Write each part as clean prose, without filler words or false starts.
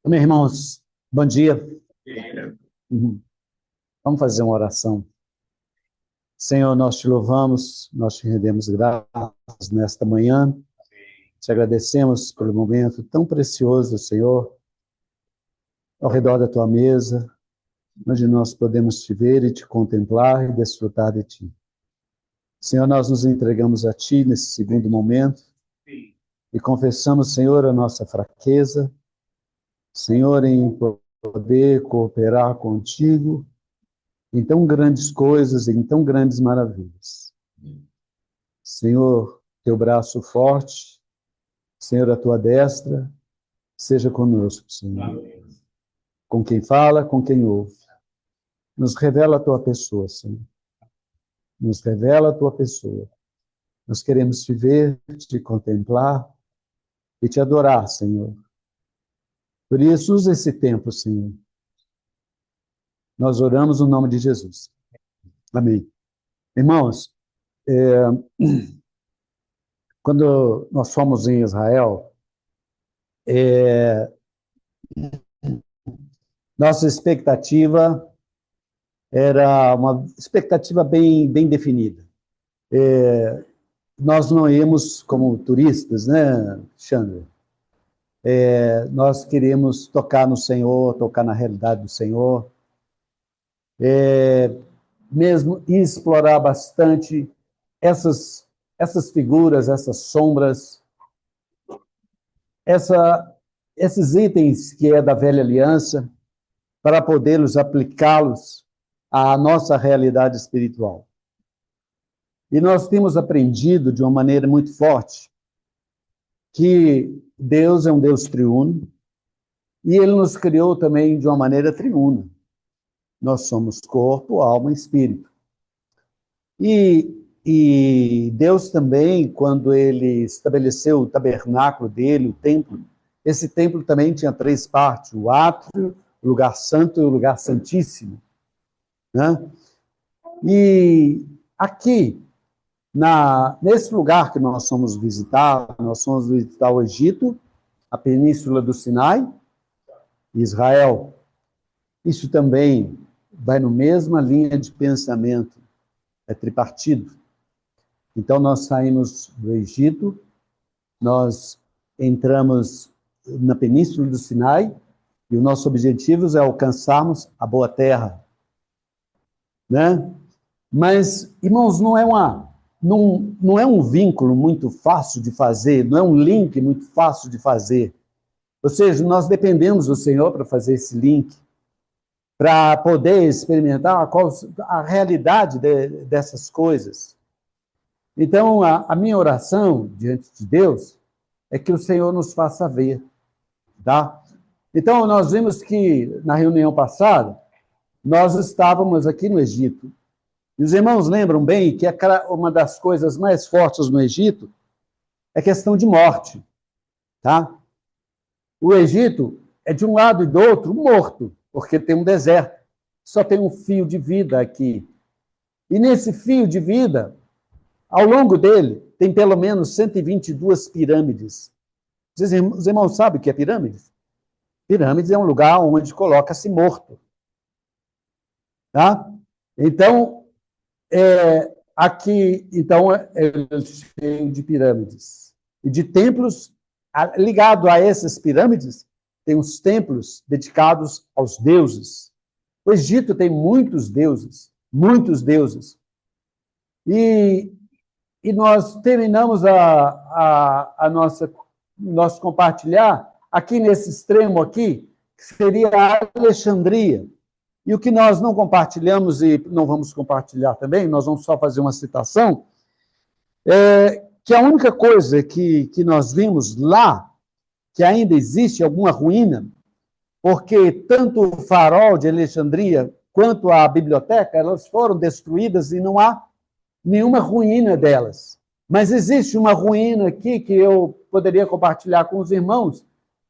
Meus irmãos, bom dia. Uhum. Vamos fazer uma oração. Senhor, nós te louvamos, nós te rendemos graças nesta manhã. Te agradecemos pelo momento tão precioso, Senhor, ao redor da tua mesa, onde nós podemos te ver e te contemplar e desfrutar de ti. Senhor, nós nos entregamos a ti nesse segundo momento e confessamos, Senhor, a nossa fraqueza, Senhor, em poder cooperar contigo em tão grandes coisas, em tão grandes maravilhas. Senhor, teu braço forte, Senhor, a tua destra, seja conosco, Senhor. Com quem fala, com quem ouve. Nos revela a tua pessoa, Senhor. Nos revela a tua pessoa. Nós queremos te ver, te contemplar e te adorar, Senhor. Por isso, usa esse tempo, Senhor. Nós oramos no nome de Jesus. Amém. Irmãos, quando nós fomos em Israel, nossa expectativa era uma expectativa bem definida. Nós não íamos como turistas, né, Xandra? Nós queríamos tocar no Senhor, tocar na realidade do Senhor, mesmo explorar bastante essas figuras, essas sombras, esses itens que é da velha aliança, para podermos aplicá-los à nossa realidade espiritual. E nós temos aprendido de uma maneira muito forte que Deus é um Deus triuno e Ele nos criou também de uma maneira triuna. Nós somos corpo, alma e espírito. E Deus também, quando Ele estabeleceu o tabernáculo dele, o templo, esse templo também tinha três partes: o átrio, o lugar santo e o lugar santíssimo, né? E aqui, nesse lugar que nós fomos visitar o Egito, a Península do Sinai, Israel. Isso também vai na mesma linha de pensamento, é tripartido. Então, nós saímos do Egito, nós entramos na Península do Sinai, e o nosso objetivo é alcançarmos a boa terra, né? Mas, irmãos, não é um vínculo muito fácil de fazer, não é um link muito fácil de fazer. Ou seja, nós dependemos do Senhor para fazer esse link, para poder experimentar a realidade dessas coisas. Então, a minha oração diante de Deus é que o Senhor nos faça ver, tá? Então, nós vimos que, na reunião passada, nós estávamos aqui no Egito. E os irmãos lembram bem que uma das coisas mais fortes no Egito é a questão de morte, tá? O Egito é de um lado e do outro morto, porque tem um deserto. Só tem um fio de vida aqui. E nesse fio de vida, ao longo dele, tem pelo menos 122 pirâmides. Os irmãos sabem o que é pirâmides? Pirâmides é um lugar onde coloca-se morto. Tá? Então, aqui então, é cheio de pirâmides. E de templos, ligado a essas pirâmides, tem os templos dedicados aos deuses. O Egito tem muitos deuses, muitos deuses. E nós terminamos nosso compartilhar aqui nesse extremo aqui, que seria a Alexandria. E o que nós não compartilhamos e não vamos compartilhar também, nós vamos só fazer uma citação, que a única coisa que nós vimos lá, que ainda existe alguma ruína, porque tanto o farol de Alexandria quanto a biblioteca, elas foram destruídas e não há nenhuma ruína delas. Mas existe uma ruína aqui que eu poderia compartilhar com os irmãos,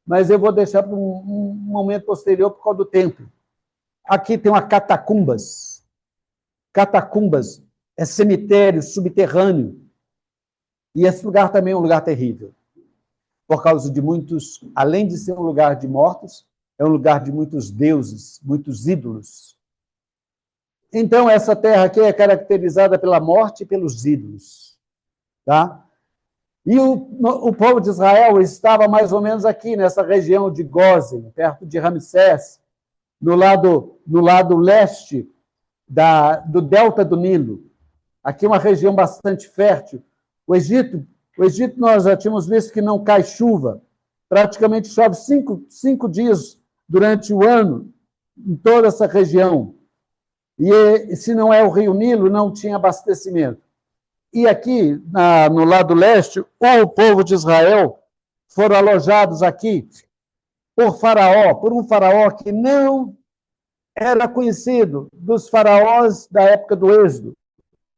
mas eu vou deixar para um momento posterior por causa do tempo. Aqui tem uma catacumbas. Catacumbas é cemitério subterrâneo. E esse lugar também é um lugar terrível. Por causa de muitos, além de ser um lugar de mortos, é um lugar de muitos deuses, muitos ídolos. Então, essa terra aqui é caracterizada pela morte e pelos ídolos. Tá? E o povo de Israel estava mais ou menos aqui, nessa região de Gósen, perto de Ramsés, no lado leste do delta do Nilo. Aqui uma região bastante fértil. O Egito, nós já tínhamos visto que não cai chuva. Praticamente chove cinco dias durante o ano em toda essa região. E se não é o Rio Nilo, não tinha abastecimento. E aqui, no lado leste, o povo de Israel foram alojados aqui por um faraó que não era conhecido dos faraós da época do Êxodo.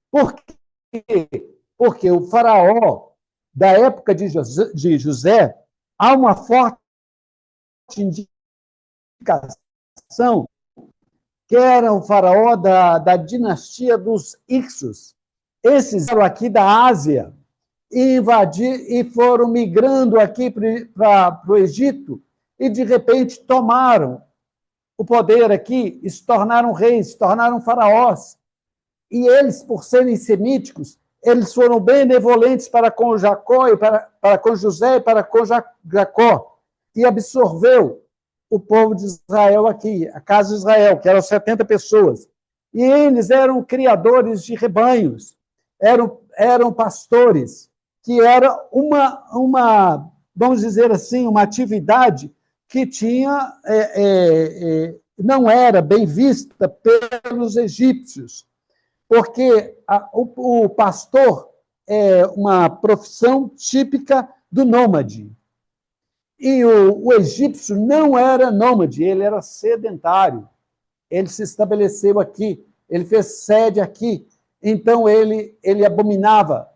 Por quê? Porque o faraó da época de José, há uma forte indicação que era o faraó da dinastia dos Ixos. Esses eram aqui da Ásia e foram migrando aqui para o Egito e, de repente, tomaram o poder aqui e se tornaram reis, se tornaram faraós. E eles, por serem semíticos, eles foram benevolentes para com Jacó, e para com José e para com Jacó, e absorveu o povo de Israel aqui, a casa de Israel, que eram 70 pessoas. E eles eram criadores de rebanhos, eram pastores, que era vamos dizer assim, uma atividade que tinha, não era bem vista pelos egípcios, porque o pastor é uma profissão típica do nômade. E o egípcio não era nômade, ele era sedentário. Ele se estabeleceu aqui, ele fez sede aqui. Então, ele abominava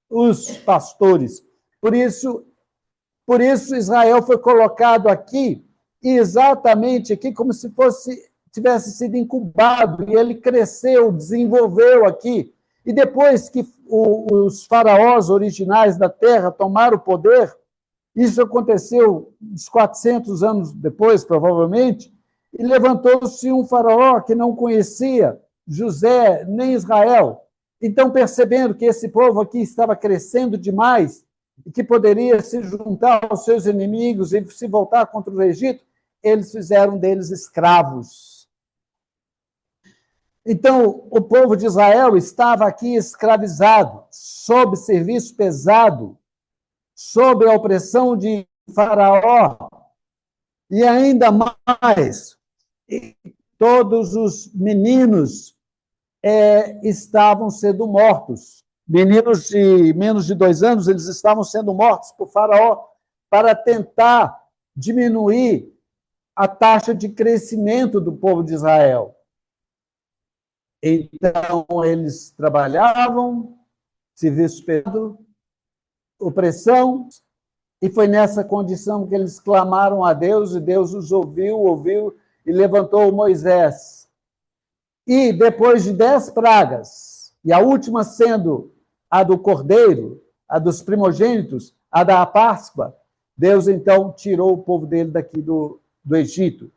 os pastores. Por isso, Israel foi colocado aqui, exatamente aqui, como se tivesse sido incubado, e ele cresceu, desenvolveu aqui. E depois que os faraós originais da terra tomaram o poder, isso aconteceu uns 400 anos depois, provavelmente, e levantou-se um faraó que não conhecia José nem Israel. Então, percebendo que esse povo aqui estava crescendo demais e que poderia se juntar aos seus inimigos e se voltar contra o Egito, eles fizeram deles escravos. Então, o povo de Israel estava aqui escravizado, sob serviço pesado, sob a opressão de Faraó. E ainda mais, todos os meninos estavam sendo mortos. Meninos de menos de 2 anos, eles estavam sendo mortos por Faraó para tentar diminuir a taxa de crescimento do povo de Israel. Então, eles trabalhavam, serviço pesado, opressão, e foi nessa condição que eles clamaram a Deus, e Deus os ouviu, e levantou Moisés. E depois de 10 pragas, e a última sendo a do cordeiro, a dos primogênitos, a da Páscoa, Deus então tirou o povo dele daqui do Egito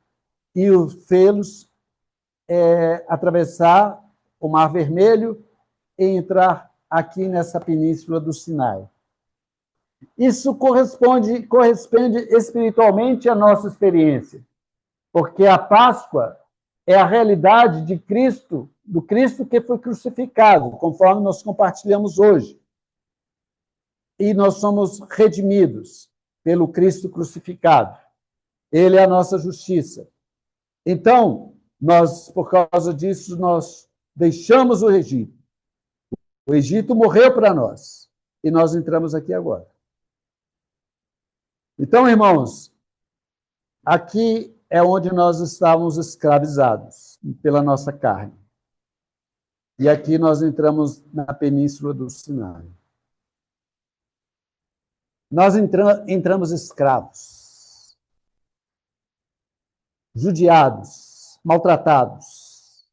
e os fê-los atravessar o Mar Vermelho e entrar aqui nessa península do Sinai. Isso corresponde espiritualmente à nossa experiência, porque a Páscoa é a realidade de Cristo, do Cristo que foi crucificado, conforme nós compartilhamos hoje. E nós somos redimidos pelo Cristo crucificado. Ele é a nossa justiça. Então, por causa disso, nós deixamos o Egito. O Egito morreu para nós. E nós entramos aqui agora. Então, irmãos, aqui é onde nós estávamos escravizados pela nossa carne. E aqui nós entramos na península do Sinai. Nós entramos escravos, judiados, maltratados,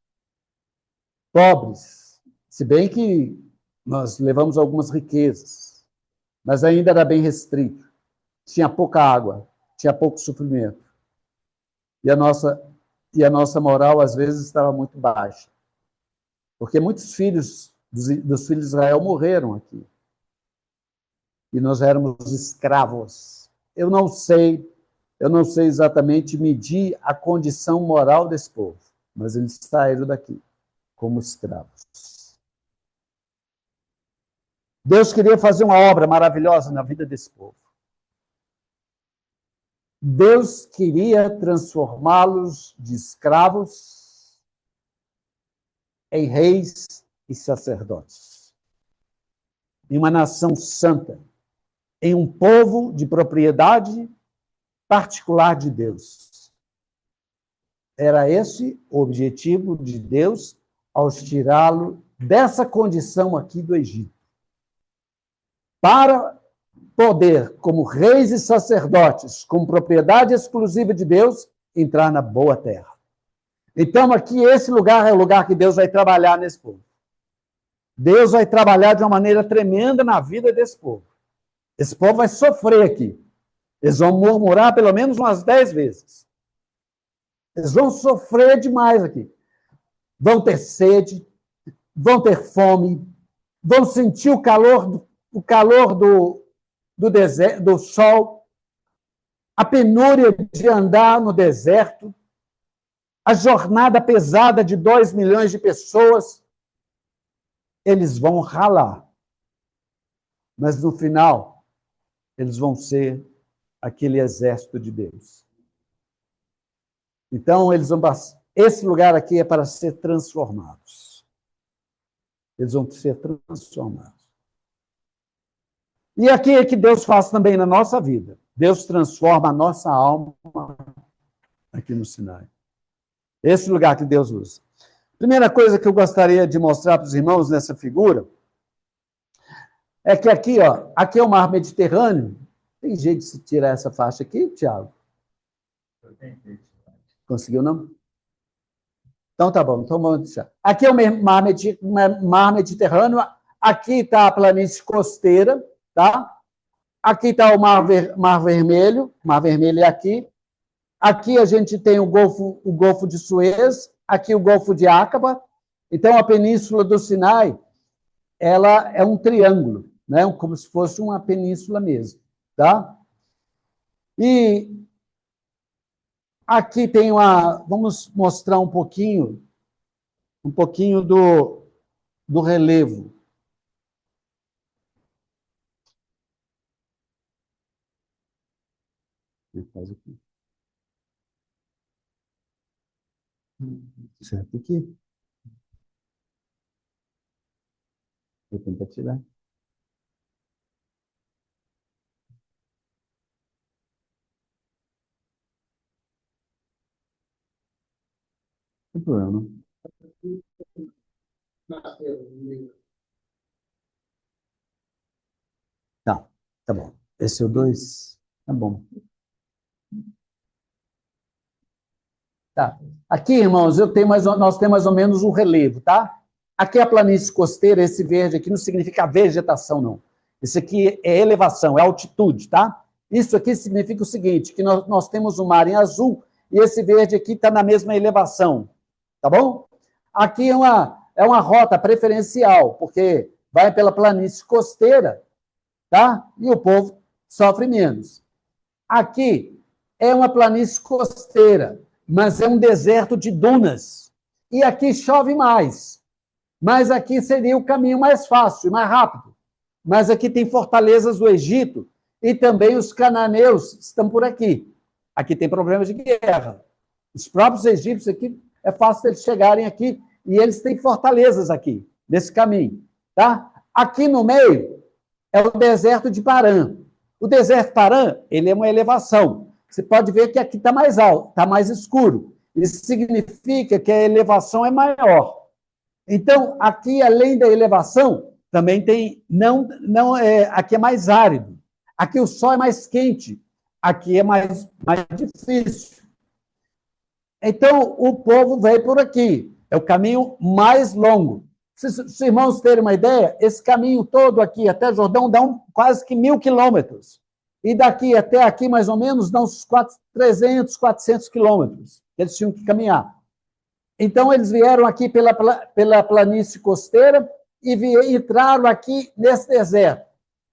pobres, se bem que nós levamos algumas riquezas, mas ainda era bem restrito. Tinha pouca água, tinha pouco suprimento. e a nossa moral, às vezes, estava muito baixa. Porque muitos filhos dos filhos de Israel morreram aqui. E nós éramos escravos. Eu não sei exatamente medir a condição moral desse povo, mas eles saíram daqui como escravos. Deus queria fazer uma obra maravilhosa na vida desse povo. Deus queria transformá-los de escravos em reis e sacerdotes, em uma nação santa, em um povo de propriedade particular de Deus. Era esse o objetivo de Deus ao tirá-lo dessa condição aqui do Egito. Para poder, como reis e sacerdotes, com propriedade exclusiva de Deus, entrar na boa terra. Então, aqui, esse lugar é o lugar que Deus vai trabalhar nesse povo. Deus vai trabalhar de uma maneira tremenda na vida desse povo. Esse povo vai sofrer aqui. Eles vão murmurar pelo menos umas 10 vezes. Eles vão sofrer demais aqui. Vão ter sede, vão ter fome, vão sentir o calor do deserto, do sol, a penúria de andar no deserto, a jornada pesada de 2 milhões de pessoas. Eles vão ralar. Mas, no final, eles vão ser aquele exército de Deus. Então, esse lugar aqui é para ser transformados. Eles vão ser transformados. E aqui é que Deus faz também na nossa vida. Deus transforma a nossa alma aqui no Sinai. Esse lugar que Deus usa. Primeira coisa que eu gostaria de mostrar para os irmãos nessa figura é que aqui, ó, aqui é o mar Mediterrâneo. Tem jeito de se tirar essa faixa aqui, Tiago? Conseguiu, não? Então tá bom, então vamos deixar. Aqui é o mar Mediterrâneo, aqui está a planície costeira, tá? Aqui está o mar Vermelho é aqui. Aqui a gente tem o Golfo de Suez, aqui o Golfo de Aqaba. Então a Península do Sinai, ela é um triângulo, né? Como se fosse uma península mesmo, tá? E aqui tem vamos mostrar um pouquinho do relevo. Faz aqui. Certo aqui. Vou tentar tirar. Não tem problema, não. Tá bom. Esse é o 2. Tá bom. Tá. Aqui, irmãos, nós temos mais ou menos um relevo, tá? Aqui é a planície costeira, esse verde aqui não significa vegetação, não. Isso aqui é elevação, é altitude, tá? Isso aqui significa o seguinte, que nós temos um mar em azul e esse verde aqui está na mesma elevação, tá bom? Aqui é uma rota preferencial, porque vai pela planície costeira, tá? E o povo sofre menos. Aqui é uma planície costeira, mas é um deserto de dunas. E aqui chove mais. Mas aqui seria o caminho mais fácil, mais rápido. Mas aqui tem fortalezas do Egito e também os cananeus estão por aqui. Aqui tem problemas de guerra. Os próprios egípcios aqui, é fácil eles chegarem aqui e eles têm fortalezas aqui, nesse caminho. Tá? Aqui no meio é o deserto de Parã. O deserto de Parã, ele é uma elevação. Você pode ver que aqui está mais alto, está mais escuro. Isso significa que a elevação é maior. Então, aqui, além da elevação, também tem... aqui é mais árido. Aqui o sol é mais quente. Aqui é mais difícil. Então, o povo veio por aqui. É o caminho mais longo. Se os irmãos terem uma ideia, esse caminho todo aqui até Jordão dá quase que 1.000 quilômetros. e daqui até aqui, mais ou menos, dá uns 300, 400 quilômetros que eles tinham que caminhar. Então, eles vieram aqui pela planície costeira e entraram aqui nesse deserto,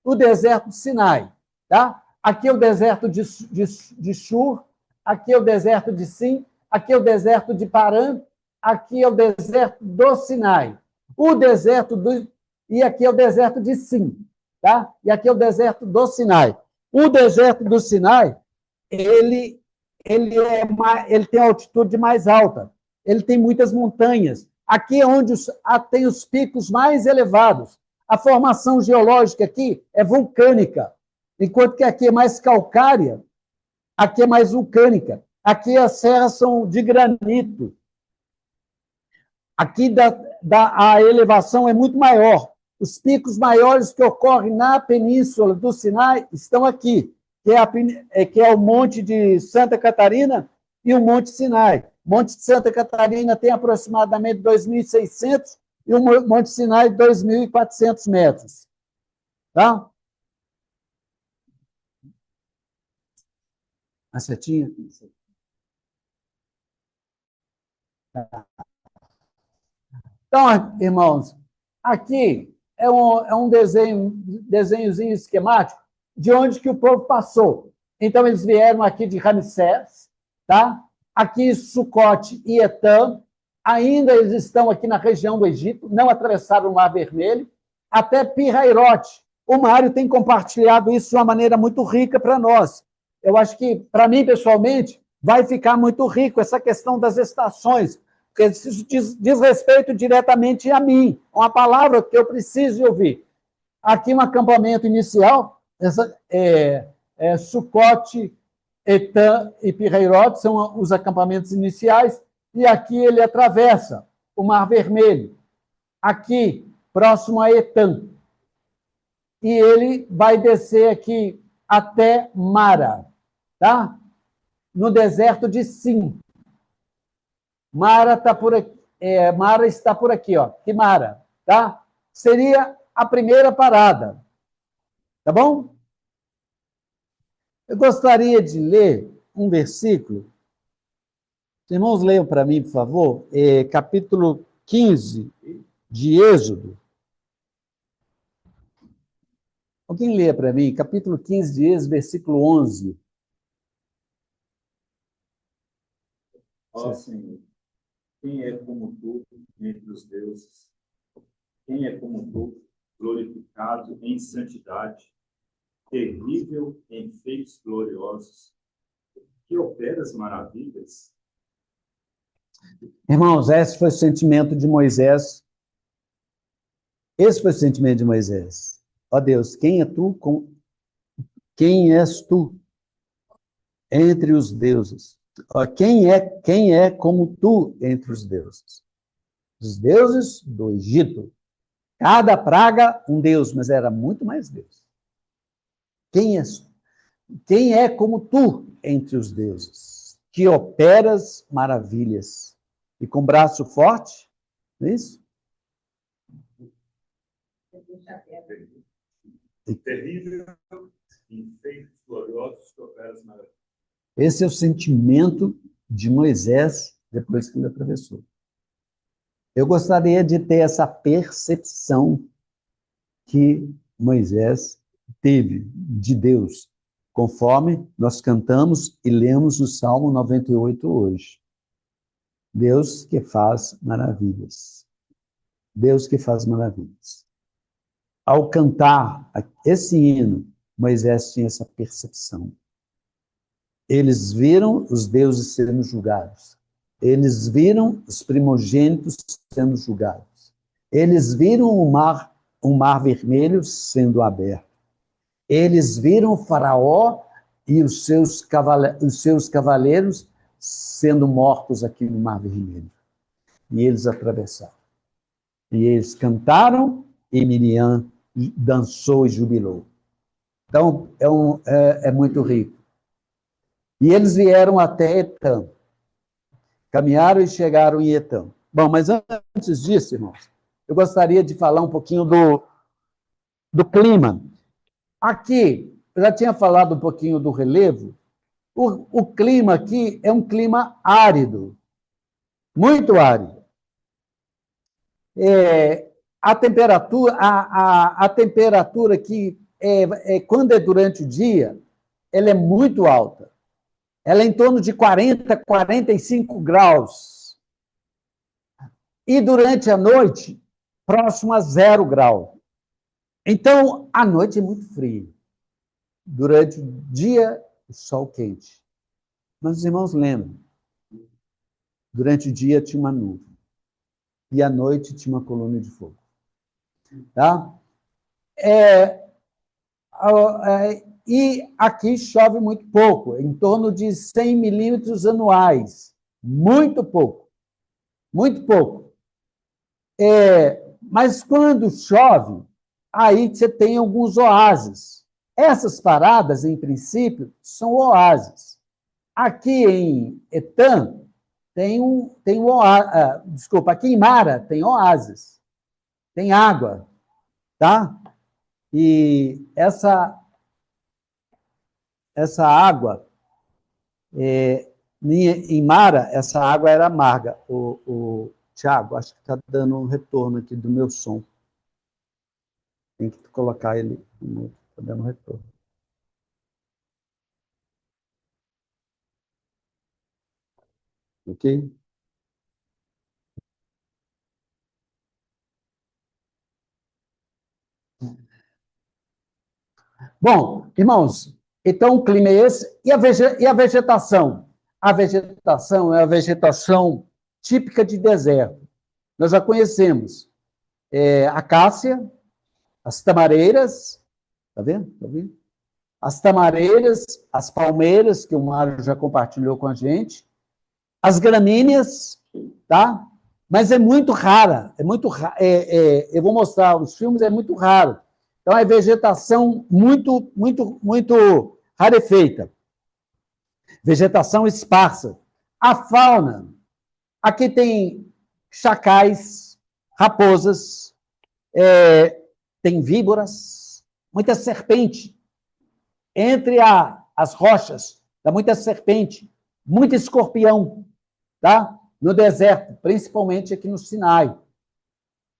o deserto de Sinai. Tá? Aqui é o deserto de Shur, aqui é o deserto de Sim, aqui é o deserto de Parã, aqui é o deserto do Sinai. E aqui é o deserto de Sim. Tá? E aqui é o deserto do Sinai. O deserto do Sinai, ele tem a altitude mais alta, ele tem muitas montanhas. Aqui é onde tem os picos mais elevados. A formação geológica aqui é vulcânica, enquanto que aqui é mais calcária, aqui é mais vulcânica. Aqui as serras são de granito. Aqui a elevação é muito maior. Os picos maiores que ocorrem na península do Sinai estão aqui, que é o Monte de Santa Catarina e o Monte Sinai. O Monte de Santa Catarina tem aproximadamente 2.600 e o Monte Sinai 2.400 metros. Tá? A setinha? Então, irmãos, aqui é um desenhozinho esquemático de onde que o povo passou. Então, eles vieram aqui de Ramsés, tá? Aqui Sucote e Etã, ainda eles estão aqui na região do Egito, não atravessaram o Mar Vermelho, até Pirairote. O Mário tem compartilhado isso de uma maneira muito rica para nós. Eu acho que, para mim, pessoalmente, vai ficar muito rico essa questão das estações, porque isso diz respeito diretamente a mim, uma palavra que eu preciso ouvir. Aqui um acampamento inicial, Sucote, Etã e Pirairote são os acampamentos iniciais, e aqui ele atravessa o Mar Vermelho, aqui, próximo a Etã. E ele vai descer aqui até Mara, tá? No deserto de Sim. Mara está por aqui, Mara está por aqui, ó. Que Mara, tá? Seria a primeira parada, tá bom? Eu gostaria de ler um versículo. Os irmãos, leiam para mim, por favor, capítulo 15 de Êxodo. Alguém lê para mim, capítulo 15 de Êxodo, versículo 11. Ó Senhor, quem é como tu entre os deuses? Quem é como tu, glorificado em santidade, terrível em feitos gloriosos, que operas maravilhas? Irmãos, esse foi o sentimento de Moisés. Esse foi o sentimento de Moisés. Ó Deus, quem é tu? Quem és tu entre os deuses? Ó, quem é como tu entre os deuses? Os deuses do Egito. Cada praga, um deus, mas era muito mais Deus. Quem é como tu entre os deuses, que operas maravilhas e com braço forte? Não é isso? Terrível em feitos gloriosos, que operas maravilhas. Esse é o sentimento de Moisés depois que ele atravessou. Eu gostaria de ter essa percepção que Moisés teve de Deus, conforme nós cantamos e lemos o Salmo 98 hoje. Deus que faz maravilhas. Deus que faz maravilhas. Ao cantar esse hino, Moisés tinha essa percepção. Eles viram os deuses sendo julgados. Eles viram os primogênitos sendo julgados. Eles viram o mar vermelho sendo aberto. Eles viram o faraó e os seus cavaleiros sendo mortos aqui no Mar Vermelho. E eles atravessaram. E eles cantaram e Miriam dançou e jubilou. Então, é muito rico. E eles vieram até Etã. Caminharam e chegaram em Etã. Bom, mas antes disso, irmãos, eu gostaria de falar um pouquinho do clima. Aqui, eu já tinha falado um pouquinho do relevo. O clima aqui é um clima árido, muito árido. A temperatura que quando é durante o dia, ela é muito alta. Ela é em torno de 40, 45 graus. E durante a noite, próximo a 0 grau. Então, a noite é muito fria. Durante o dia, o sol quente. Mas os irmãos lembram, durante o dia tinha uma nuvem. E à noite tinha uma coluna de fogo. Tá? E aqui chove muito pouco, em torno de 100 milímetros anuais. Muito pouco. Muito pouco. Mas quando chove, aí você tem alguns oásis. Essas paradas, em princípio, são oásis. Aqui em Etam, tem um oásis. Desculpa, aqui em Mara tem oásis. Tem água. Tá? E essa água, em Mara, essa água era amarga. Tiago, acho que está dando um retorno aqui do meu som. Tem que colocar ele. Está dando retorno. Ok? Bom, irmãos, então o clima é esse. E a vegetação? A vegetação é a vegetação típica de deserto. Nós já conhecemos a cássia, as tamareiras, tá vendo? Tá vendo? As tamareiras, as palmeiras, que o Mário já compartilhou com a gente, as gramíneas, tá? Mas é muito rara, eu vou mostrar os filmes, é muito raro. Então, é vegetação muito, muito, muito rarefeita. Vegetação esparsa. A fauna, aqui tem chacais, raposas, tem víboras, muita serpente. Entre as rochas, dá muita serpente, muito escorpião, tá? No deserto, principalmente aqui no Sinai.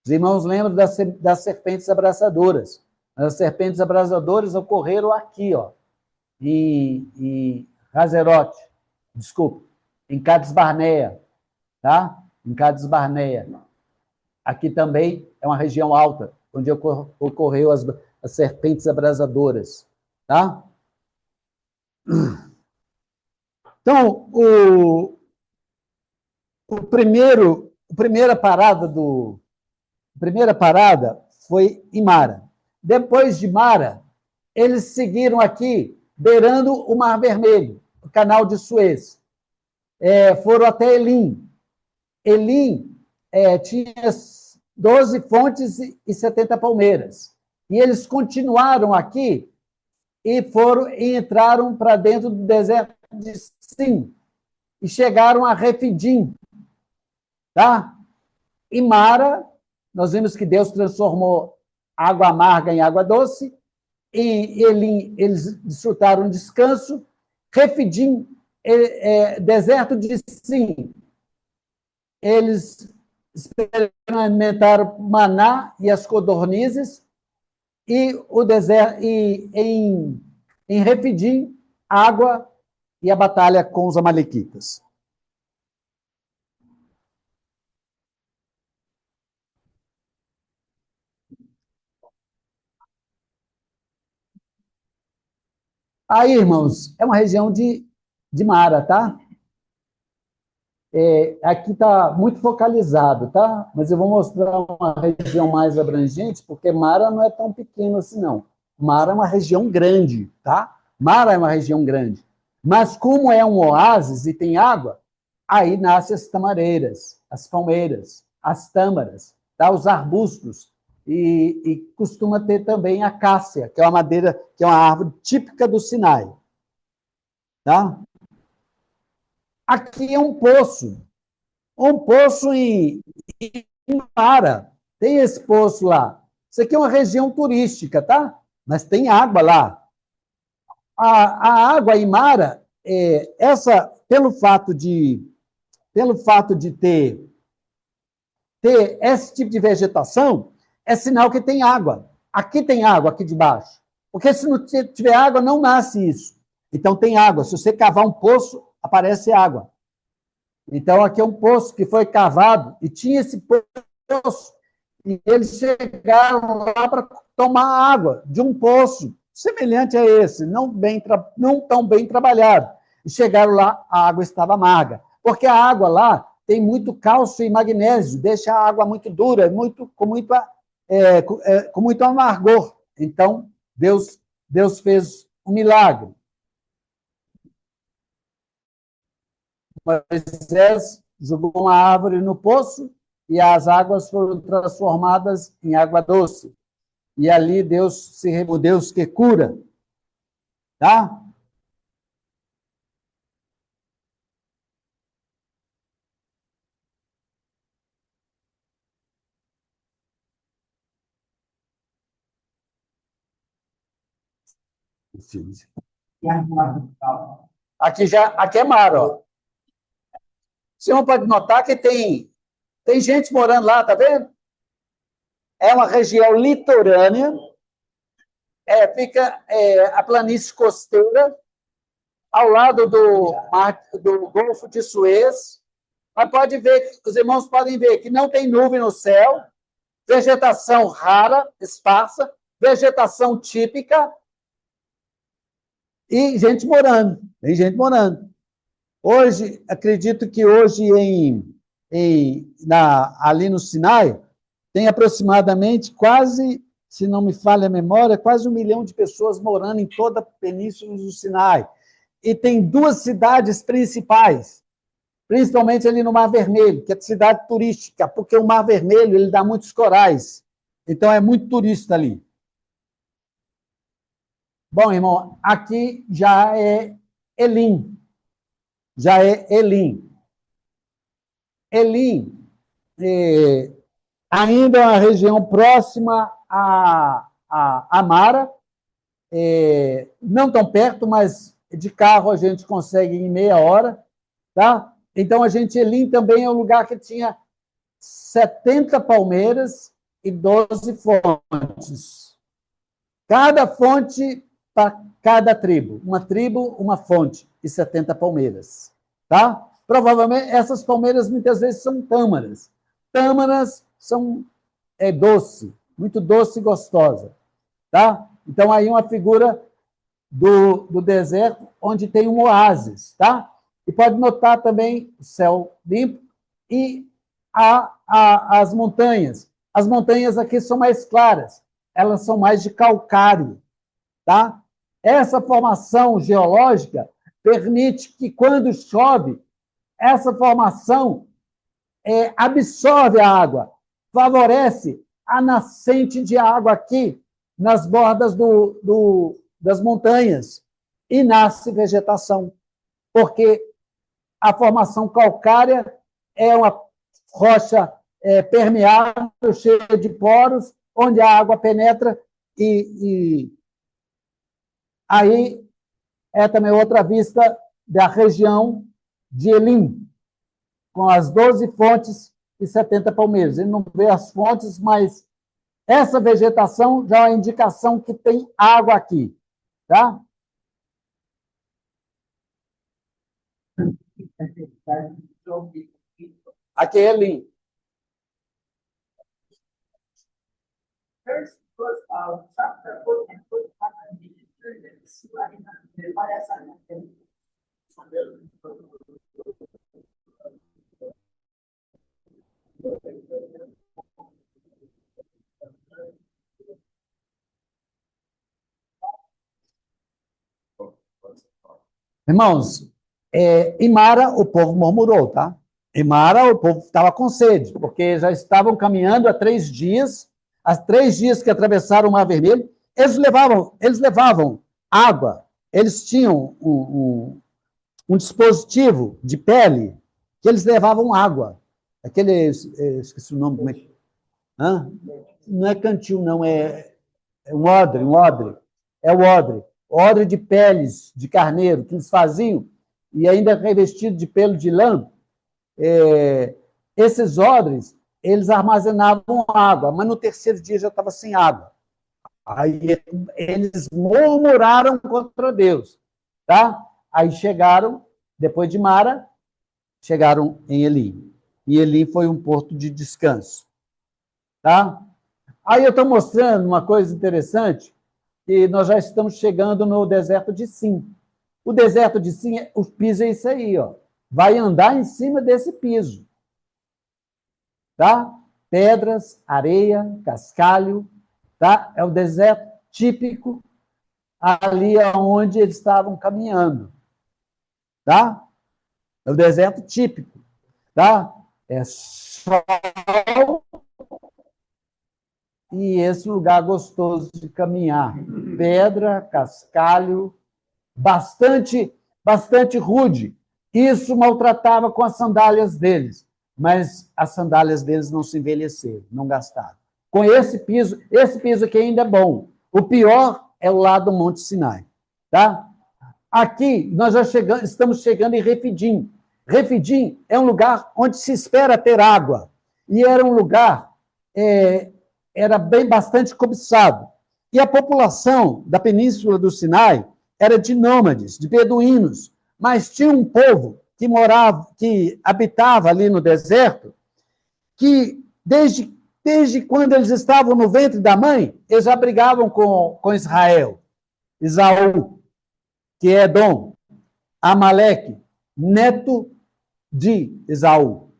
Os irmãos lembram das serpentes abrasadoras. As serpentes abrasadoras ocorreram aqui, ó, em Hazerote, desculpa, em Cades Barnea, tá? Em Cades Barnea. Aqui também é uma região alta, onde ocorreu as serpentes abrasadoras, tá? Então, a primeira parada foi em Mara. Depois de Mara, eles seguiram aqui, beirando o Mar Vermelho, o Canal de Suez. Foram até Elim. Elim tinha 12 fontes e 70 palmeiras. E eles continuaram aqui e entraram para dentro do deserto de Sim e chegaram a Refidim. Tá? Em Mara, nós vimos que Deus transformou água amarga em água doce. Em Elim, eles desfrutaram descanso. Refidim, deserto de Sim, eles experimentaram maná e as codornizes. E o deserto, em Refidim, água e a batalha com os amalequitas. Aí, irmãos, é uma região de Mara, tá? Aqui está muito focalizado, tá? Mas eu vou mostrar uma região mais abrangente, porque Mara não é tão pequeno assim, não. Mara é uma região grande, tá? Mara é uma região grande. Mas como é um oásis e tem água, aí nascem as tamareiras, as palmeiras, as tâmaras, tá? Os arbustos. E costuma ter também a cássia, que é uma madeira, que é uma árvore típica do Sinai. Tá? Aqui é um poço em Mara. Tem esse poço lá. Isso aqui é uma região turística, tá? Mas tem água lá. A água em Mara, pelo fato de ter esse tipo de vegetação, é sinal que tem água. Aqui tem água, aqui de baixo. Porque se não tiver água, não nasce isso. Então tem água. Se você cavar um poço, aparece água. Então aqui é um poço que foi cavado e tinha esse poço. E eles chegaram lá para tomar água de um poço semelhante a esse, não tão bem trabalhado. E chegaram lá, a água estava amarga. Porque a água lá tem muito cálcio e magnésio, deixa a água muito dura, com muito amargor. Então, Deus fez um milagre. Moisés jogou uma árvore no poço e as águas foram transformadas em água doce. E ali Deus se revelou, Deus que cura. Tá? Aqui é mar, ó. Você não pode notar que tem gente morando lá, tá vendo? É uma região litorânea, fica a planície costeira, ao lado do Golfo de Suez. Mas pode ver, os irmãos podem ver que não tem nuvem no céu, vegetação rara, esparsa, vegetação típica e gente morando. Tem gente morando. Hoje, acredito que hoje ali no Sinai, tem aproximadamente quase, se não me falha a memória, quase 1 milhão de pessoas morando em toda a Península do Sinai. E tem 2 cidades principais, principalmente ali no Mar Vermelho, que é a cidade turística, porque o Mar Vermelho ele dá muitos corais. Então, é muito turista ali. Bom, irmão, aqui já é Elim. Já é Elim. Elim ainda é uma região próxima a Mara, não tão perto, mas de carro a gente consegue em meia hora. Tá? Então, Elim também é um lugar que tinha 70 palmeiras e 12 fontes. Cada fonte para cada tribo. Uma fonte e 70 palmeiras. Tá? Provavelmente, essas palmeiras muitas vezes são tâmaras. Tâmaras são doce, muito doce e gostosa. Tá? Então, aí uma figura do deserto, onde tem um oásis. Tá? E pode notar também o céu limpo e as montanhas. As montanhas aqui são mais claras, elas são mais de calcário. Tá? Essa formação geológica permite que, quando chove, essa formação absorve a água, favorece a nascente de água aqui nas bordas das montanhas e nasce vegetação, porque a formação calcária é uma rocha permeável, cheia de poros, onde a água penetra e aí é também outra vista da região de Elim, com as 12 fontes e 70 palmeiras. Ele não vê as fontes, mas essa vegetação já é uma indicação que tem água aqui. Tá? Aqui é Elim. Irmãos, em Mara o povo murmurou, tá? Em Mara o povo estava com sede, porque já estavam caminhando há 3 dias, há 3 dias que atravessaram o Mar Vermelho, eles levavam água, eles tinham um dispositivo de pele que eles levavam água. Esqueci o nome, como é que... Hã? Não é cantil, não, é um odre. É o odre. odre de peles de carneiro, que eles faziam, e ainda revestido de pelo de lã, esses odres, eles armazenavam água, mas no terceiro dia já estava sem água. Aí eles murmuraram contra Deus, tá? Aí chegaram, depois de Mara, chegaram em Elim. E Elim foi um porto de descanso, tá? Aí eu estou mostrando uma coisa interessante, que nós já estamos chegando no deserto de Sim. O deserto de Sim, o piso é isso aí, ó. Vai andar em cima desse piso, tá? Pedras, areia, cascalho, tá? É o deserto típico ali onde eles estavam caminhando, tá? É o deserto típico, tá? É sol e esse lugar gostoso de caminhar. Pedra, cascalho, bastante rude. Isso maltratava com as sandálias deles, mas as sandálias deles não se envelheceram, não gastaram. Com esse piso aqui ainda é bom. O pior é o lado do Monte Sinai, tá? Aqui nós estamos chegando em Refidim. Refidim é um lugar onde se espera ter água e era um lugar era bastante cobiçado. E a população da Península do Sinai era de nômades, de beduínos, mas tinha um povo que habitava ali no deserto, que desde quando eles estavam no ventre da mãe, eles já brigavam com Israel. Esaú, que é Edom, Amaleque, neto de Esaú.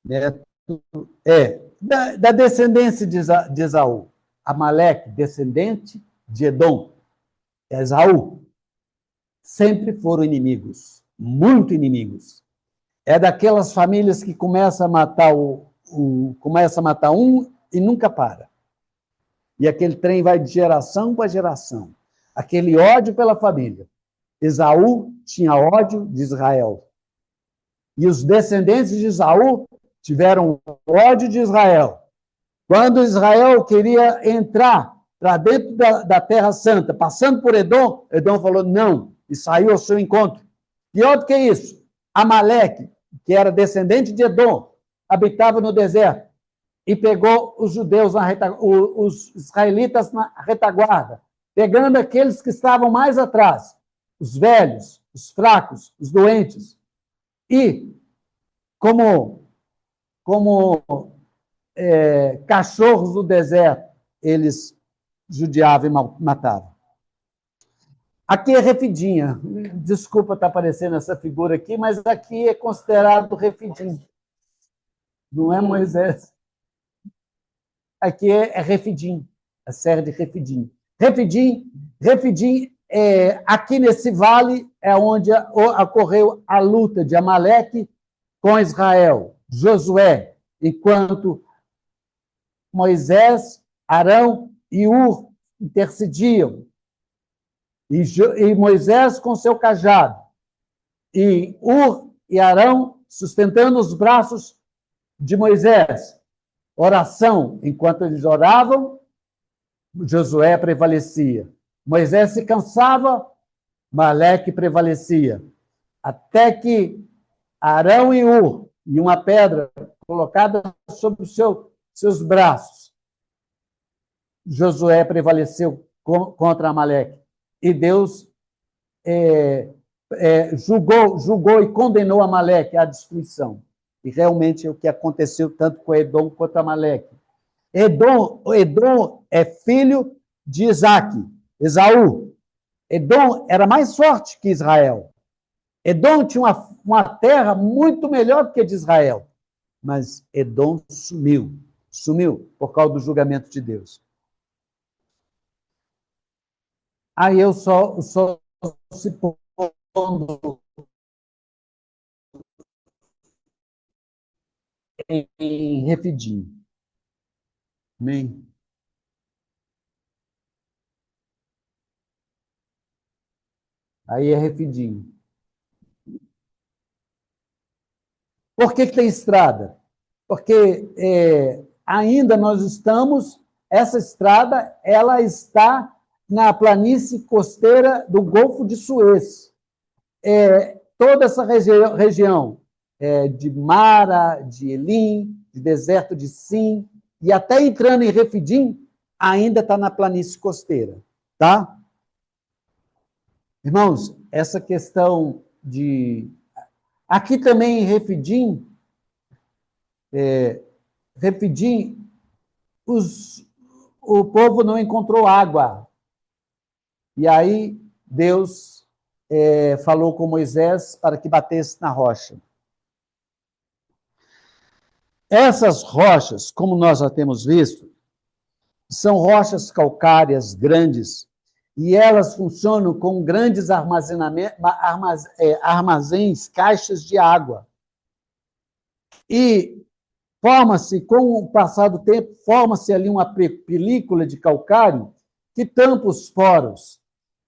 Neto, da descendência de Esaú. Amaleque, descendente de Edom. Esaú. Sempre foram inimigos, muito inimigos. É daquelas famílias que começa a matar começa a matar um e nunca para. E aquele trem vai de geração para geração. Aquele ódio pela família. Esaú tinha ódio de Israel. E os descendentes de Esaú tiveram ódio de Israel. Quando Israel queria entrar para dentro da Terra Santa, passando por Edom, Edom falou não, e saiu ao seu encontro. Pior do que isso, Amaleque, que era descendente de Edom, habitava no deserto e pegou os judeus, os israelitas na retaguarda, pegando aqueles que estavam mais atrás, os velhos, os fracos, os doentes. E, como cachorros do deserto, eles judiavam e matavam. Aqui é Refidinha. Desculpa estar aparecendo essa figura aqui, mas aqui é considerado Refidim. Não é Moisés. Aqui é Refidim, a serra de Refidim. Refidim aqui nesse vale é onde ocorreu a luta de Amaleque com Israel. Josué, enquanto Moisés, Arão e Ur intercediam. E Moisés com seu cajado. E Ur e Arão sustentando os braços de Moisés. Oração, enquanto eles oravam, Josué prevalecia. Moisés se cansava, Amaleque prevalecia. Até que Arão e Ur, e uma pedra colocada sobre os seus braços, Josué prevaleceu contra Amaleque. E Deus julgou e condenou Amaleque à destruição. E realmente é o que aconteceu tanto com Edom quanto Amaleque. Edom é filho de Isaque, Esaú. Edom era mais forte que Israel. Edom tinha uma terra muito melhor do que a de Israel. Mas Edom sumiu por causa do julgamento de Deus. Aí eu só se pondo em Refidim. Amém? Aí é Refidim. Por que tem estrada? Porque ainda nós estamos, essa estrada, ela está na planície costeira do Golfo de Suez. Toda essa região de Mara, de Elim, de deserto de Sim, e até entrando em Refidim, ainda está na planície costeira. Tá? Irmãos, essa questão de... Aqui também em Refidim, o povo não encontrou água. E aí Deus falou com Moisés para que batesse na rocha. Essas rochas, como nós já temos visto, são rochas calcárias grandes, e elas funcionam com grandes armazéns, caixas de água. E forma-se, com o passar do tempo, forma-se ali uma película de calcário que tampa os poros.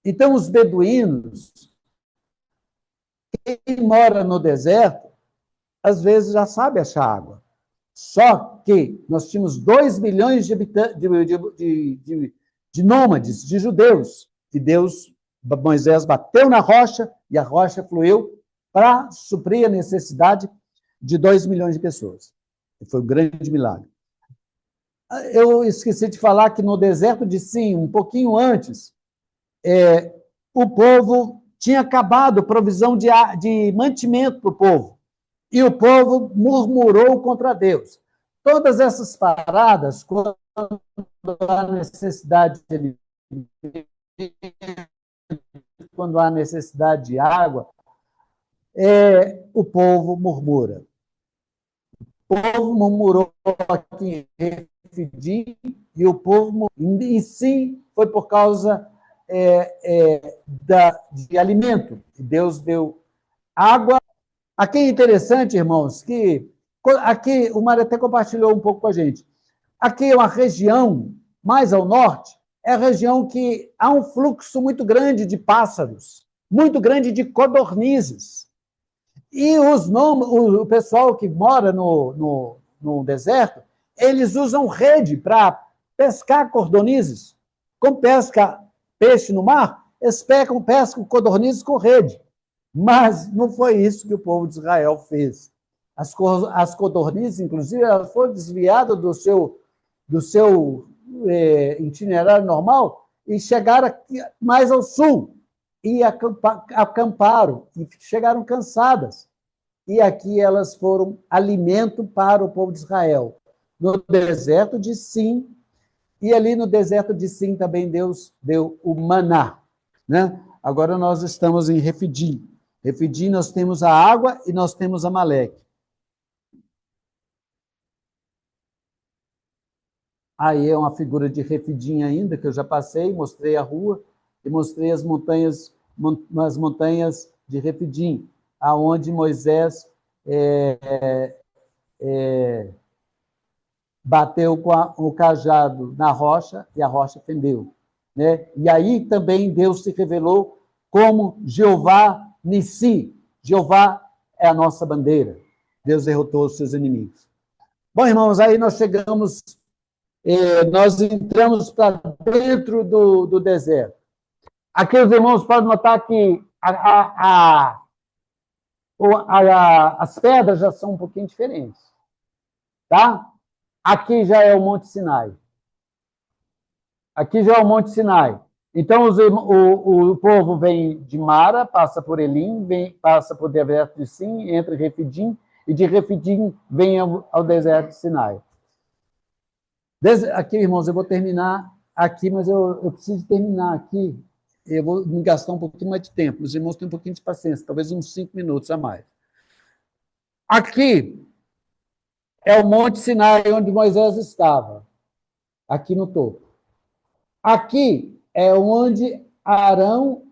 Então, os beduínos, quem mora no deserto, às vezes já sabe achar água. Só que nós tínhamos 2 milhões de nômades, de judeus, que Moisés bateu na rocha e a rocha fluiu para suprir a necessidade de 2 milhões de pessoas. Foi um grande milagre. Eu esqueci de falar que no deserto de Sim, um pouquinho antes, o povo tinha acabado a provisão de mantimento para o povo. E o povo murmurou contra Deus. Todas essas paradas, quando há necessidade de quando há necessidade de água, o povo murmura. O povo murmurou aqui em Refidim, e o povo em si foi por causa de alimento. Deus deu água. Aqui é interessante, irmãos, que aqui o Mário até compartilhou um pouco com a gente. Aqui é uma região, mais ao norte, é a região que há um fluxo muito grande de pássaros, muito grande de codornizes. E o pessoal que mora no deserto, eles usam rede para pescar codornizes. Como pesca peixe no mar, eles pescam codornizes com rede. Mas não foi isso que o povo de Israel fez. As codornizes, inclusive, elas foram desviadas do seu itinerário normal e chegaram aqui, mais ao sul, e acamparam, e chegaram cansadas. E aqui elas foram alimento para o povo de Israel. No deserto de Sim, e ali no deserto de Sim também Deus deu o maná. Né? Agora nós estamos em Refidim. Refidim, nós temos a água e nós temos Amaleque. Aí é uma figura de Refidim ainda, que eu já passei, mostrei a rua e mostrei as montanhas de Refidim, aonde Moisés bateu com o cajado na rocha e a rocha fendeu. Né? E aí também Deus se revelou como Jeová Nissi. Jeová é a nossa bandeira. Deus derrotou os seus inimigos. Bom, irmãos, aí nós entramos para dentro do deserto. Aqui os irmãos podem notar que as pedras já são um pouquinho diferentes. Tá? Aqui já é o Monte Sinai. Aqui já é o Monte Sinai. Então, o povo vem de Mara, passa por Elim, passa por deserto de Sim, entra em Refidim, e de Refidim vem ao deserto de Sinai. Aqui, irmãos, eu vou terminar aqui, mas eu preciso terminar aqui. Eu vou me gastar um pouquinho mais de tempo. Os irmãos têm um pouquinho de paciência, talvez uns 5 minutos a mais. Aqui é o Monte Sinai, onde Moisés estava, aqui no topo. Aqui é onde Arão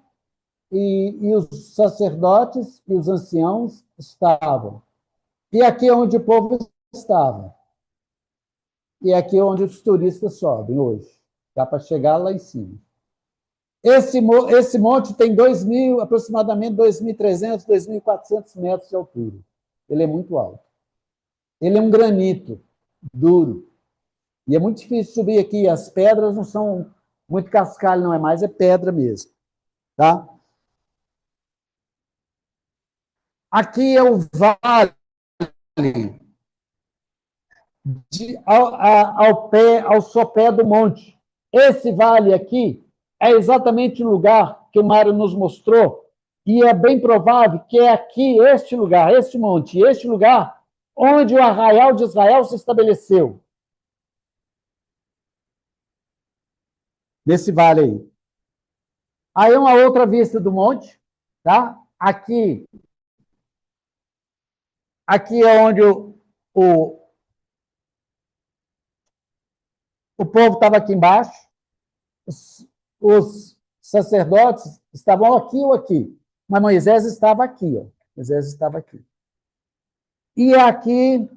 e os sacerdotes e os anciãos estavam. E aqui é onde o povo estava. E aqui é onde os turistas sobem hoje. Dá para chegar lá em cima. Esse monte tem aproximadamente 2.300, 2.400 metros de altura. Ele é muito alto. Ele é um granito duro. E é muito difícil subir aqui. As pedras não são Muito cascalho não é mais, é pedra mesmo. Tá? Aqui é o vale ao sopé do monte. Esse vale aqui é exatamente o lugar que o Mário nos mostrou, e é bem provável que é aqui, este lugar, este monte, este lugar, onde o arraial de Israel se estabeleceu. Nesse vale aí. Aí uma outra vista do monte, tá? Aqui é onde o, o povo estava aqui embaixo, os sacerdotes estavam aqui ou aqui, mas Moisés estava aqui, ó. Moisés estava aqui. E é aqui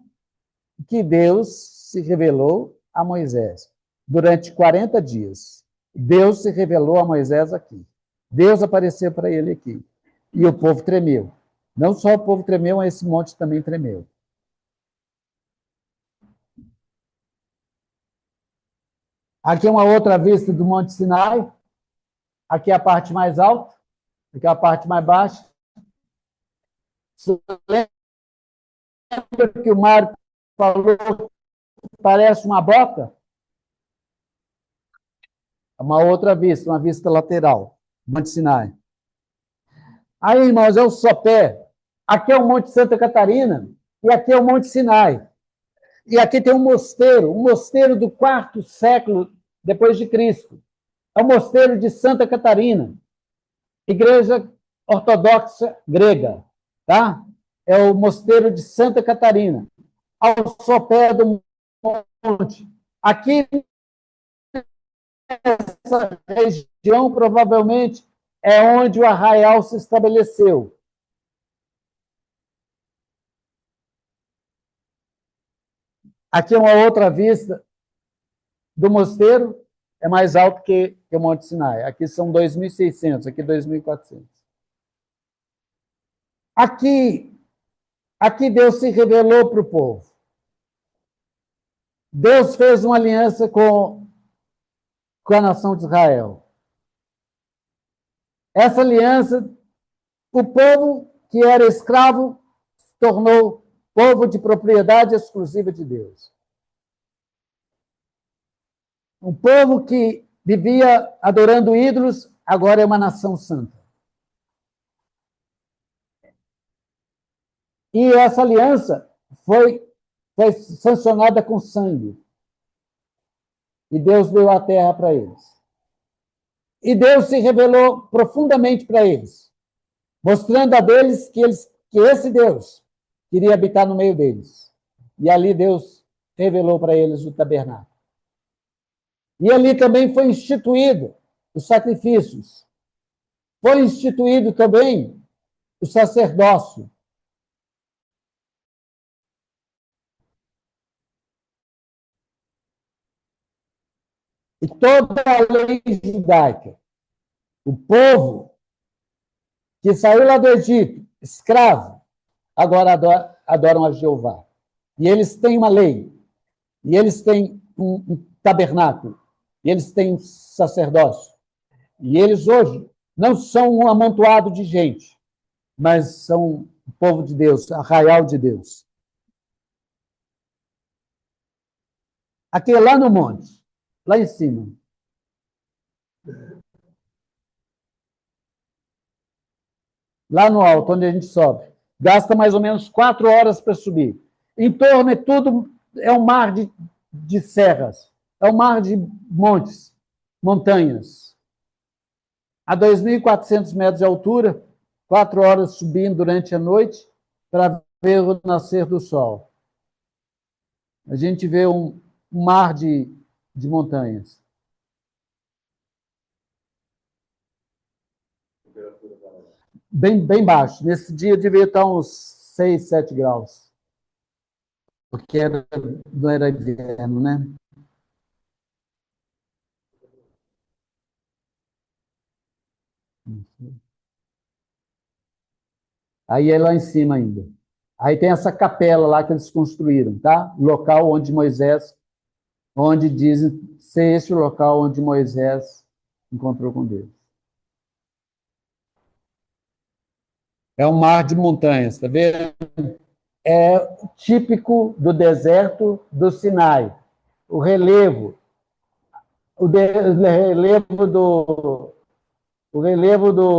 que Deus se revelou a Moisés durante 40 dias. Deus se revelou a Moisés aqui. Deus apareceu para ele aqui. E o povo tremeu. Não só o povo tremeu, mas esse monte também tremeu. Aqui é uma outra vista do Monte Sinai. Aqui é a parte mais alta. Aqui é a parte mais baixa. Você lembra que o Mário falou que parece uma bota? Uma outra vista, uma vista lateral. Monte Sinai. Aí, irmãos, é o sopé. Aqui é o Monte Santa Catarina e aqui é o Monte Sinai. E aqui tem um mosteiro do quarto século depois de Cristo. É o mosteiro de Santa Catarina, igreja ortodoxa grega, tá? É o mosteiro de Santa Catarina, ao sopé do monte. Aqui nessa região, provavelmente, é onde o arraial se estabeleceu. Aqui é uma outra vista do mosteiro, é mais alto que o Monte Sinai. Aqui são 2.600, aqui 2.400. Aqui Deus se revelou para o povo. Deus fez uma aliança com a nação de Israel. Essa aliança, o povo que era escravo se tornou povo de propriedade exclusiva de Deus. Um povo que vivia adorando ídolos, agora é uma nação santa. E essa aliança foi sancionada com sangue. E Deus deu a terra para eles. E Deus se revelou profundamente para eles, mostrando a deles que esse Deus queria habitar no meio deles. E ali Deus revelou para eles o tabernáculo. E ali também foi instituído os sacrifícios. Foi instituído também o sacerdócio. E toda a lei judaica. O povo que saiu lá do Egito, escravo, agora adoram a Jeová. E eles têm uma lei. E eles têm um tabernáculo. E eles têm um sacerdócio. E eles hoje não são um amontoado de gente, mas são o povo de Deus, arraial de Deus. Aqui é lá no monte, lá em cima. Lá no alto, onde a gente sobe. Gasta mais ou menos 4 horas para subir. Em torno é tudo, é um mar de serras, é um mar de montes, montanhas. A 2.400 metros de altura, 4 horas subindo durante a noite para ver o nascer do sol. A gente vê um mar de montanhas. Bem baixo. Nesse dia devia estar uns 6, 7 graus. Porque não era inverno, né? Aí é lá em cima ainda. Aí tem essa capela lá que eles construíram, tá? O local onde dizem ser esse o local onde Moisés encontrou com Deus. É um mar de montanhas, está vendo? É típico do deserto do Sinai. O relevo, o relevo do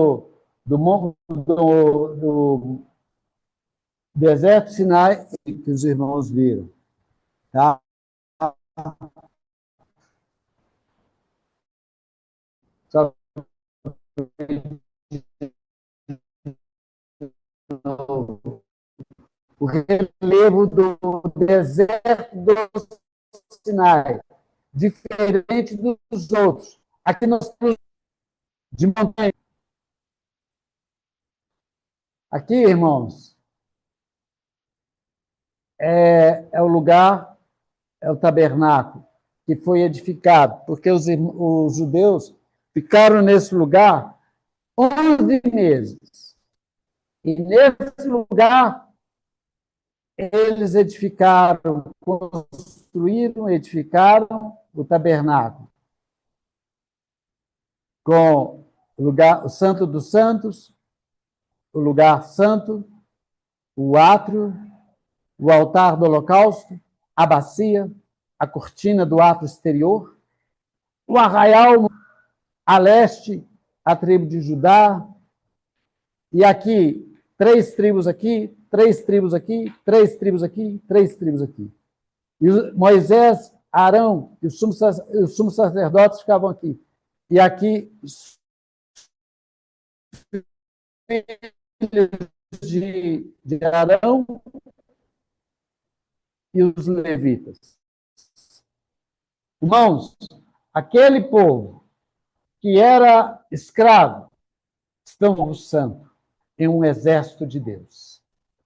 deserto Sinai que os irmãos viram. Tá? Só o relevo do deserto do Sinai, diferente dos outros. Aqui nós temos de montanha. Aqui, irmãos, é o lugar, é o tabernáculo que foi edificado, porque os judeus ficaram nesse lugar 11 meses. E nesse lugar, eles edificaram o tabernáculo, com o Santo dos Santos, o lugar santo, o átrio, o altar do holocausto, a bacia, a cortina do átrio exterior, o arraial a leste, a tribo de Judá, e aqui, 3 tribos aqui, 3 tribos aqui, 3 tribos aqui, 3 tribos aqui. E Moisés, Arão e os sumos sacerdotes ficavam aqui. E aqui, os filhos de Arão e os levitas. Irmãos, aquele povo que era escravo, estão santo em um exército de Deus.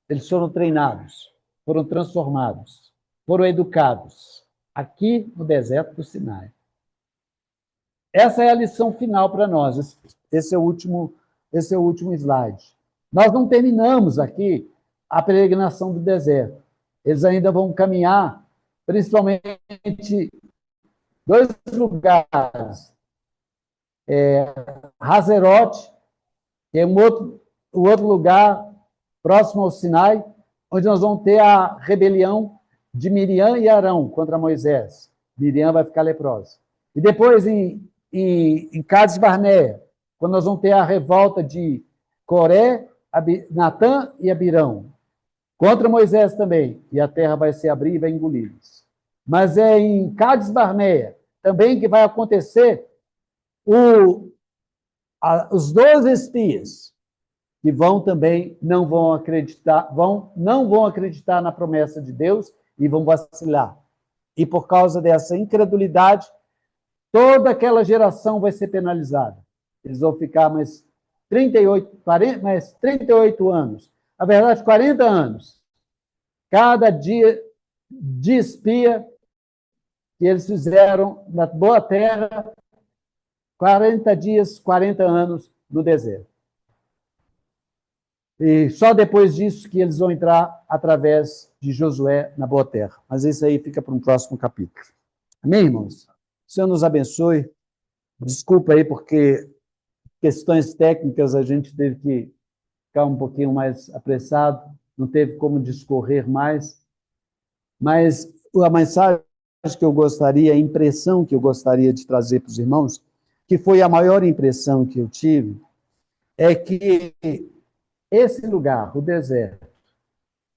Eles foram treinados, foram transformados, foram educados aqui no deserto do Sinai. Essa é a lição final para nós. Esse é o último slide. Nós não terminamos aqui a peregrinação do deserto. Eles ainda vão caminhar, principalmente 2 lugares. Hazerote, que é o outro lugar próximo ao Sinai, onde nós vamos ter a rebelião de Miriam e Arão contra Moisés. Miriam vai ficar leprosa. E depois, em Cades Barneia, quando nós vamos ter a revolta de Coré, Natã e Abirão, contra Moisés também, e a terra vai se abrir e vai engoli-los. Mas é em Cades Barneia também que vai acontecer os 12 espias, que não vão acreditar na promessa de Deus e vão vacilar. E por causa dessa incredulidade, toda aquela geração vai ser penalizada. Eles vão ficar mais 38 anos. Na verdade, 40 anos. Cada dia de espia que eles fizeram na boa terra, 40 dias, 40 anos no deserto. E só depois disso que eles vão entrar através de Josué na boa terra. Mas isso aí fica para um próximo capítulo. Amém, irmãos? O Senhor nos abençoe. Desculpa aí, porque questões técnicas a gente teve que ficar um pouquinho mais apressado, não teve como discorrer mais. Mas a mensagem que eu gostaria, a impressão que eu gostaria de trazer para os irmãos, que foi a maior impressão que eu tive, é que esse lugar, o deserto,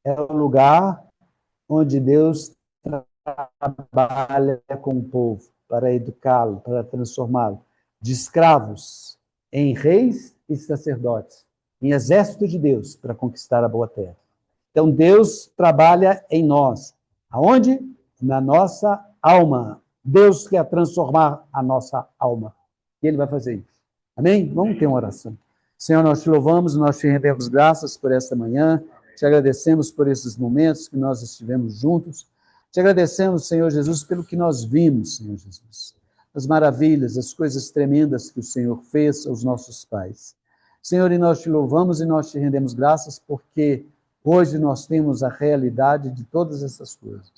é o lugar onde Deus trabalha com o povo para educá-lo, para transformá-lo de escravos em reis e sacerdotes, em exército de Deus para conquistar a boa terra. Então, Deus trabalha em nós. Aonde? Na nossa alma. Deus quer transformar a nossa alma. E Ele vai fazer isso. Amém? Vamos ter uma oração. Senhor, nós te louvamos, nós te rendemos graças por esta manhã, te agradecemos por esses momentos que nós estivemos juntos, te agradecemos, Senhor Jesus, pelo que nós vimos, Senhor Jesus, as maravilhas, as coisas tremendas que o Senhor fez aos nossos pais. Senhor, e nós te louvamos e nós te rendemos graças porque hoje nós temos a realidade de todas essas coisas.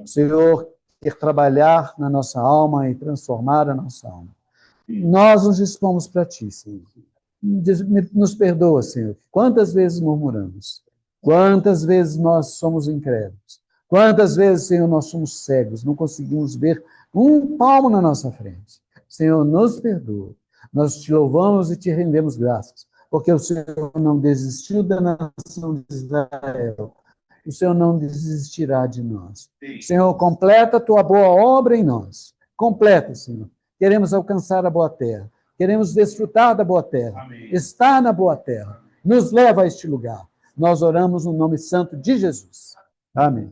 O Senhor quer trabalhar na nossa alma e transformar a nossa alma. Nós nos dispomos para Ti, Senhor. Nos perdoa, Senhor. Quantas vezes murmuramos? Quantas vezes nós somos incrédulos? Quantas vezes, Senhor, nós somos cegos, não conseguimos ver um palmo na nossa frente? Senhor, nos perdoa. Nós te louvamos e te rendemos graças, porque o Senhor não desistiu da nação de Israel. O Senhor não desistirá de nós. Senhor, completa a tua boa obra em nós. Completa, Senhor. Queremos alcançar a boa terra. Queremos desfrutar da boa terra. Amém. Estar na boa terra. Nos leva a este lugar. Nós oramos no nome santo de Jesus. Amém.